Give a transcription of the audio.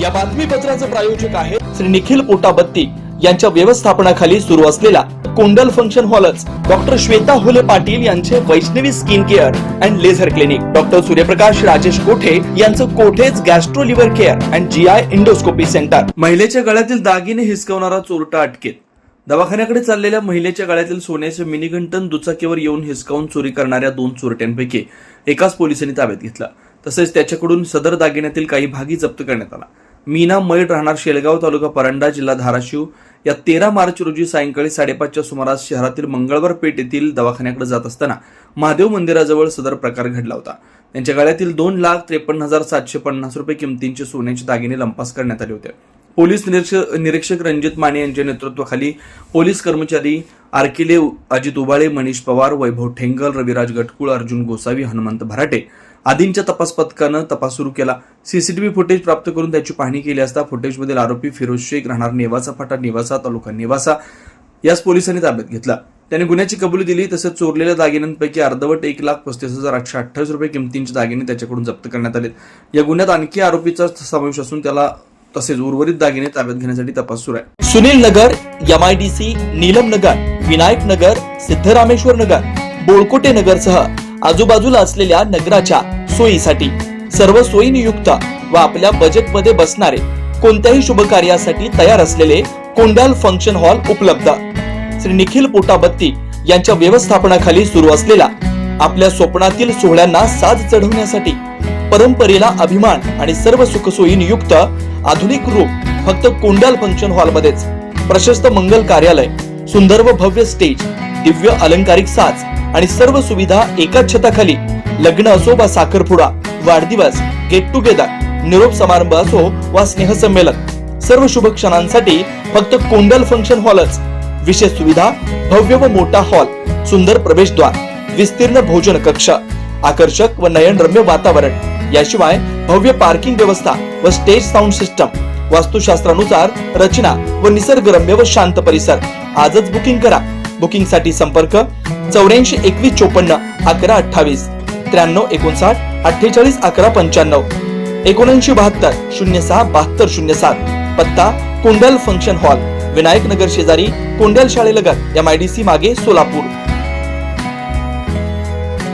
या बातमीपत्राचे प्रायोजक आहे श्री निखिल पोटाबत्ती यांच्या व्यवस्थापनाखाली सुरू असलेला कोंडल फंक्शन हॉलच डॉक्टर श्वेता होले पाटील यांचे Vaishnavi skin care and laser clinic, doctor Suryaprakash Rajesh Kothe यांचं Kothe's gastro liver care and GI endoscopy centre. महिलेच्या गळ्यातील दागिने हिसकावणारा चोरटा अटकेत। दवाखान्याकडे चाललेल्या महिलेच्या गळ्यातील सोन्याचे मिनीगंटन दुचाकीवर येऊन हिसकावून चोरी करणाऱ्या 2 चोरट्यांपैकी एकाच पोलिसांनी ताब्यात घेतला। तसेच त्याच्याकडून सदर दागिन्यातील काही भागी जप्त करण्यात आला। मीना मैड राहणार शेलगाव तालुका परंडा जिल्हा धाराशिव या 13 मार्च रोजी सायंकाळी 5:30च्या सुमारास शहरातील मंगळवार पेठ येथील दवाखान्याकडे जात असताना महादेव मंदिराजवळ सदर प्रकार घडला होता। त्यांच्या गळ्यातील 2,53,750 रुपये किमतींचे सोन्याचे दागिने लंपास करण्यात आले होते। पोलीस निरीक्षक रणजित माने यांच्या नेतृत्वाखाली पोलीस कर्मचारी आरकिले अजित उबाळे, मनीष पवार, वैभव ठेंगल, रविराज गटकुळ, अर्जुन गोसावी, हनुमंत भराटे आदींच्या तपास पथकानं तपास सुरू केला। सीसीटीव्ही फुटेज प्राप्त करून त्याची पाहणी केली असता फुटेजमधील आरोपी फिरोज शेख राहणार नेवासा फाटा नेवासा तालुका नेवासा यास पोलिसांनी ताब्यात घेतला। त्याने गुन्ह्याची कबुली दिली। तसेच चोरलेल्या दागिन्यांपैकी अर्धवट 1,35,828 रुपये किमतींचे दागिने त्याच्याकडून जप्त करण्यात आले। या गुन्ह्यात आणखी आरोपीचा समावेश असून त्याला तसेच उर्वरित दागिने ताब्यात घेण्यासाठी तपास सुरू आहे। सुनील नगर, MIDC, नीलम नगर, विनायक नगर, सिद्धरामेश्वर नगर, बोळकोटे नगर सह आजूबाजूला असलेल्या नगराच्या सोयीसाठी सर्व सोयीनियुक्त व आपल्या बजेटमध्ये बसणारे कोणत्याही शुभ कार्यासाठी तयार असलेले कोंडाल फंक्शन हॉल उपलब्ध। श्री निखिल पोटाबत्ती यांच्या व्यवस्थापनाखाली सुरू असलेला आपल्या स्वप्नातील सोहळ्यांना साज चढवण्यासाठी परंपरेला अभिमान आणि सर्व सुखसोयीनियुक्त आधुनिक रूप फक्त कोंडाल फंक्शन हॉल मध्येच। प्रशस्त मंगल कार्यालय, सुंदर व भव्य स्टेज, दिव्य अलंकारिक साज आणि सर्व सुविधा एकाच छताखाली। लग्न असो वा साखरपुडा, वाढदिवस, गेट टुगेदर, निरोप समारंभ असो वा स्नेहसंमेलन, सर्व शुभ क्षणांसाठी फक्त कोंडाल फंक्शन हॉलच। विशेष सुविधा, भव्य व मोठा हॉल, सुंदर प्रवेशद्वार, विस्तीर्ण भोजन कक्ष, आकर्षक व नयनरम्य वातावरण, याशिवाय भव्य पार्किंग व्यवस्था व स्टेज साऊंड सिस्टम, वास्तुशास्त्रानुसार रचना व निसर्गरम्य व शांत परिसर। आजच बुकिंग करा। बुकिंग साठी संपर्क 84 21 54 11 28 93 59 48 11 95 79 72 06 72 07। पत्ता कोंडाल फंक्शन हॉल, विनायक नगर शेजारी कोंडाल शाळेलगत, MIDC मागे, सोलापूर।